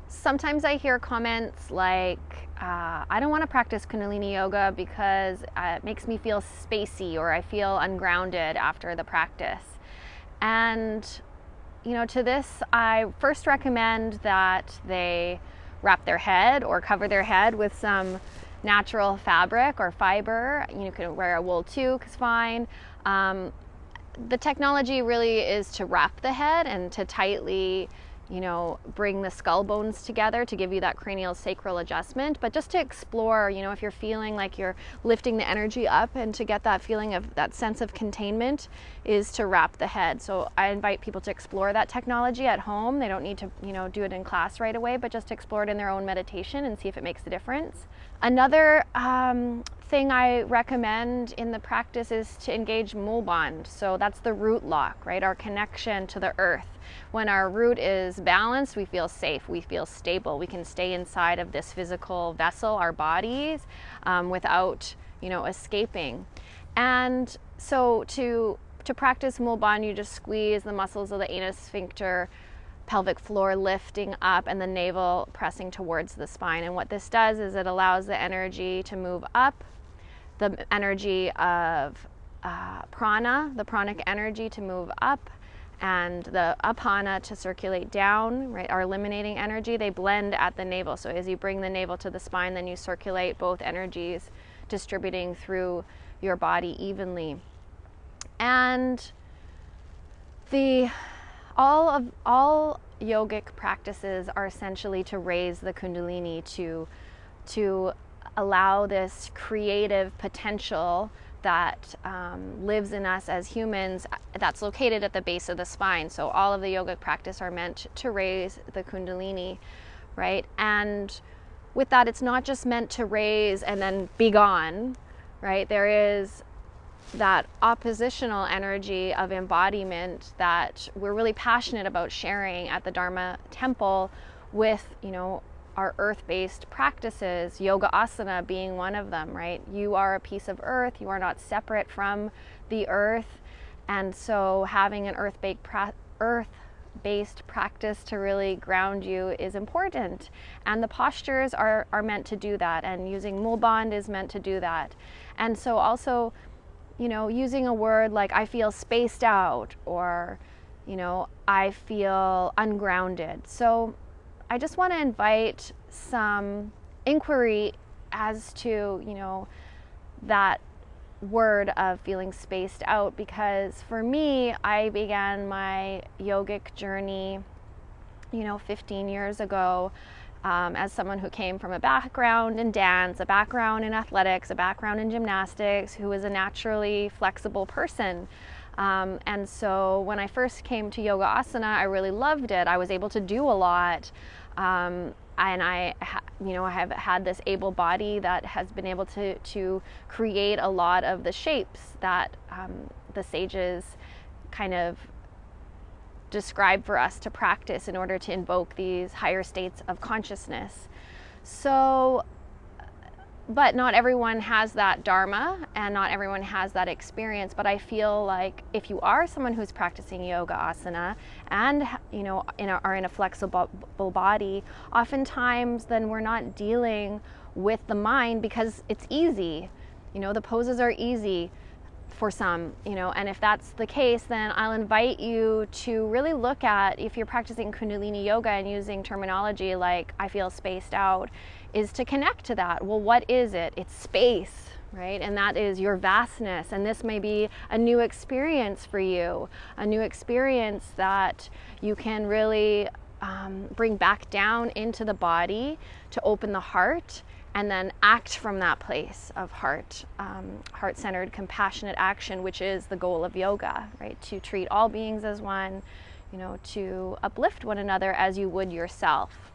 Sometimes I hear comments like, I don't want to practice Kundalini Yoga because it makes me feel spacey, or I feel ungrounded after the practice. And, you know, to this, I first recommend that they wrap their head or cover their head with some natural fabric or fiber. You can wear a wool toque, it's fine. The technology really is to wrap the head and to tightly, you know, bring the skull bones together to give you that cranial sacral adjustment. But just to explore, you know, if you're feeling like you're lifting the energy up, and to get that feeling of that sense of containment, is to wrap the head. So I invite people to explore that technology at home. They don't need to, you know, do it in class right away, but just explore it in their own meditation and see if it makes a difference. Another thing I recommend in the practice is to engage mul bond. So that's the root lock, right? Our connection to the earth. When our root is balanced, we feel safe, we feel stable. We can stay inside of this physical vessel, our bodies, without, you know, escaping. And so to practice mul bond, you just squeeze the muscles of the anus sphincter, pelvic floor lifting up, and the navel pressing towards the spine. And what this does is it allows the energy to move up, the energy of prana, the pranic energy, to move up, and the apana to circulate down, right? Our eliminating energy, they blend at the navel. So as you bring the navel to the spine, then you circulate both energies, distributing through your body evenly. And all yogic practices are essentially to raise the Kundalini, to allow this creative potential that lives in us as humans, that's located at the base of the spine. So all of the yogic practice are meant to raise the Kundalini, right? And with that, it's not just meant to raise and then be gone, right? There is that oppositional energy of embodiment that we're really passionate about sharing at the Dharma temple with, you know, our earth-based practices, yoga asana being one of them, right? You are a piece of earth, you are not separate from the earth. And so having an earth-based practice to really ground you is important. And the postures are meant to do that, and using mul bond is meant to do that. And so also, you know, using a word like I feel spaced out, or, you know, I feel ungrounded. So I just want to invite some inquiry as to, you know, that word of feeling spaced out, because for me, I began my yogic journey, you know, 15 years ago, as someone who came from a background in dance, a background in athletics, a background in gymnastics, who was a naturally flexible person. And so when I first came to yoga asana, I really loved it. I was able to do a lot. And I have had this able body that has been able to create a lot of the shapes that the sages kind of describe for us to practice in order to invoke these higher states of consciousness. So, but not everyone has that Dharma, and not everyone has that experience. But I feel like if you are someone who's practicing yoga asana and, you know, are in a flexible body, oftentimes then we're not dealing with the mind because it's easy. You know, the poses are easy for some, you know, and if that's the case, then I'll invite you to really look at, if you're practicing Kundalini Yoga and using terminology like I feel spaced out, is to connect to that. Well, what is it? It's space, right? And that is your vastness. And this may be a new experience for you, a new experience that you can really bring back down into the body to open the heart, and then act from that place of heart, heart-centered, compassionate action, which is the goal of yoga, right? To treat all beings as one, you know, to uplift one another as you would yourself.